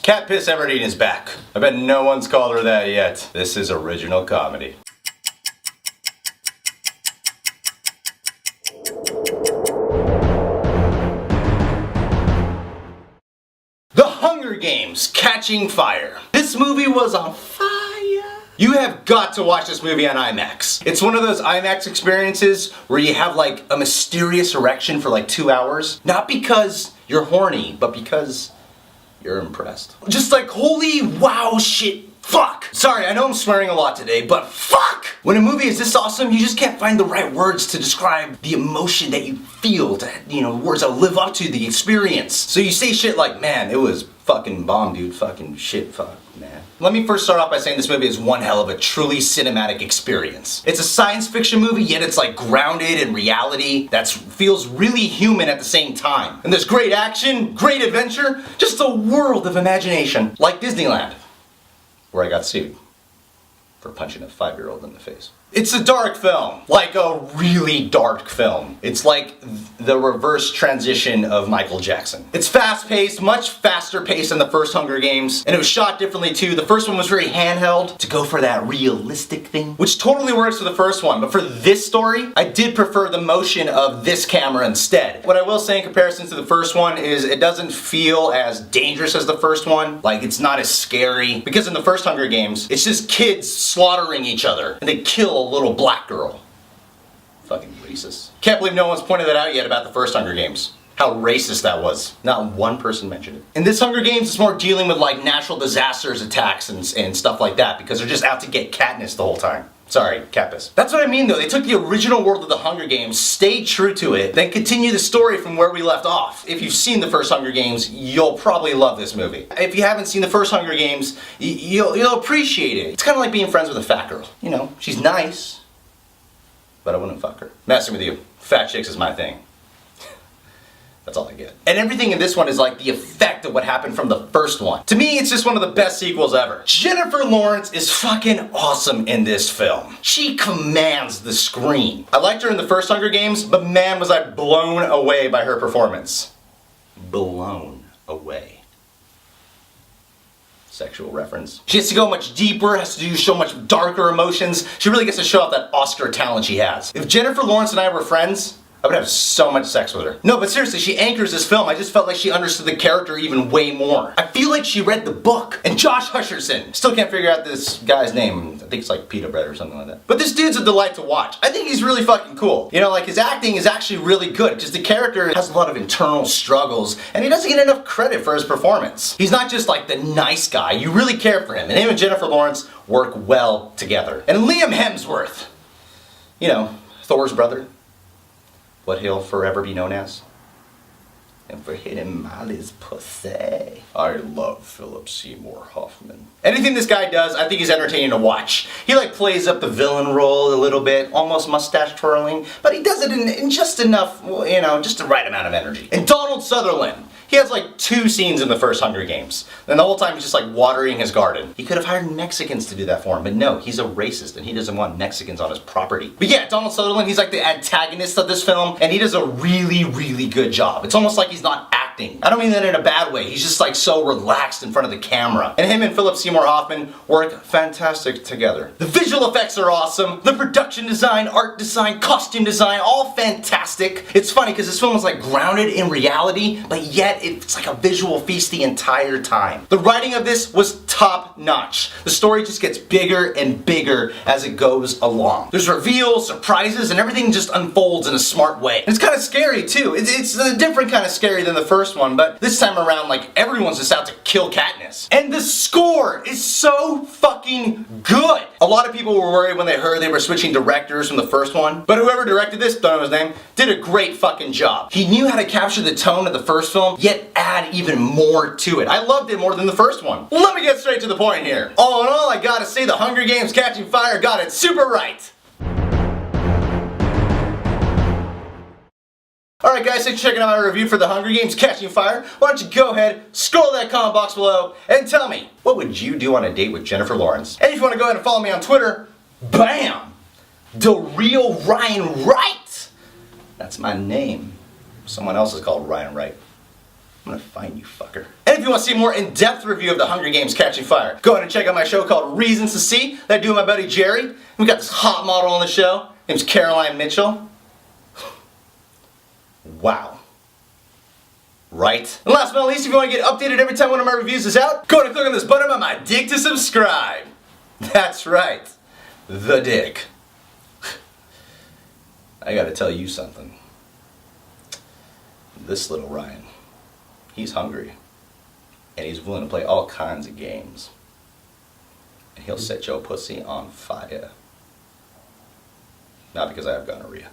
Cat Piss Everdeen is back. I bet no one's called her that yet. This is original comedy. The Hunger Games: Catching Fire. This movie was on fire. You have got to watch this movie on IMAX. It's one of those IMAX experiences where you have like a mysterious erection for like 2 hours. Not because you're horny, but because you're impressed. Just like, holy wow shit, fuck. Sorry, I know I'm swearing a lot today, but fuck! When a movie is this awesome, you just can't find the right words to describe the emotion that you feel, words that live up to the experience. So you say shit like, man, it was fucking bomb, dude, fucking shit, fuck, man. Let me first start off by saying this movie is one hell of a truly cinematic experience. It's a science fiction movie, yet it's like grounded in reality that feels really human at the same time. And there's great action, great adventure, just a world of imagination. Like Disneyland, where I got sued for punching a 5-year-old in the face. It's a dark film, like a really dark film. It's like the reverse transition of Michael Jackson. It's fast-paced, much faster paced than the first Hunger Games, and it was shot differently too. The first one was very handheld to go for that realistic thing, which totally works for the first one, but for this story, I did prefer the motion of this camera instead. What I will say in comparison to the first one is it doesn't feel as dangerous as the first one. Like, it's not as scary, because in the first Hunger Games, it's just kids slaughtering each other, and they kill a little black girl. Fucking racist. Can't believe no one's pointed that out yet about the first Hunger Games. How racist that was. Not one person mentioned it. In this Hunger Games, it's more dealing with like natural disasters, attacks, and stuff like that, because they're just out to get Katniss the whole time. Sorry, Katniss. That's what I mean though. They took the original world of the Hunger Games, stayed true to it, then continue the story from where we left off. If you've seen the first Hunger Games, you'll probably love this movie. If you haven't seen the first Hunger Games, you'll appreciate it. It's kind of like being friends with a fat girl. You know, she's nice, but I wouldn't fuck her. Messing with you. Fat chicks is my thing. That's all I get. And everything in this one is like the effect of what happened from the first one. To me, it's just one of the best sequels ever. Jennifer Lawrence is fucking awesome in this film. She commands the screen. I liked her in the first Hunger Games, but man was I blown away by her performance. Blown away. Sexual reference. She has to go much deeper, has to show much darker emotions. She really gets to show off that Oscar talent she has. If Jennifer Lawrence and I were friends, I would have so much sex with her. No, but seriously, she anchors this film. I just felt like she understood the character even way more. I feel like she read the book. And Josh Hutcherson. Still can't figure out this guy's name. I think it's like pita bread or something like that. But this dude's a delight to watch. I think he's really fucking cool. You know, like his acting is actually really good, because the character has a lot of internal struggles, and he doesn't get enough credit for his performance. He's not just like the nice guy. You really care for him. And him and Jennifer Lawrence work well together. And Liam Hemsworth. You know, Thor's brother. What he'll forever be known as. And for hitting Molly's pussy. I love Philip Seymour Hoffman. Anything this guy does, I think he's entertaining to watch. He like plays up the villain role a little bit, almost mustache twirling, but he does it in just enough, you know, just the right amount of energy. And Donald Sutherland. He has like 2 scenes in the first Hunger Games. And the whole time he's just like watering his garden. He could have hired Mexicans to do that for him, but no, he's a racist and he doesn't want Mexicans on his property. But yeah, Donald Sutherland, he's like the antagonist of this film, and he does a really, really good job. It's almost like he's not acting. I don't mean that in a bad way. He's just like so relaxed in front of the camera. And him and Philip Seymour Hoffman work fantastic together. The visual effects are awesome. The production design, art design, costume design, all fantastic. It's funny because this film is like grounded in reality, but yet it's like a visual feast the entire time. The writing of this was top notch. The story just gets bigger and bigger as it goes along. There's reveals, surprises, and everything just unfolds in a smart way. And it's kind of scary too. It's a different kind of scary than the first one, but this time around, like, everyone's just out to kill Katniss. And the score is so fucking good. A lot of people were worried when they heard they were switching directors from the first one, but whoever directed this, don't know his name, did a great fucking job. He knew how to capture the tone of the first film, yet add even more to it. I loved it more than the first one. Let me get straight to the point here. All in all, I gotta say the Hunger Games: Catching Fire got it super right. Alright guys, thanks for checking out my review for The Hunger Games: Catching Fire. Why don't you go ahead, scroll that comment box below, and tell me, what would you do on a date with Jennifer Lawrence? And if you want to go ahead and follow me on Twitter, BAM! The real Ryan Wright! That's my name. Someone else is called Ryan Wright. I'm gonna find you, fucker. And if you want to see a more in-depth review of the Hunger Games Catching Fire, go ahead and check out my show called Reasons to See that I do with my buddy Jerry. We got this hot model on the show. Name's Caroline Mitchell. Wow. Right? And last but not least, if you want to get updated every time one of my reviews is out, go ahead and click on this button on my dick to subscribe. That's right. The dick. I gotta tell you something. This little Ryan, he's hungry. And he's willing to play all kinds of games. And he'll set your pussy on fire. Not because I have gonorrhea.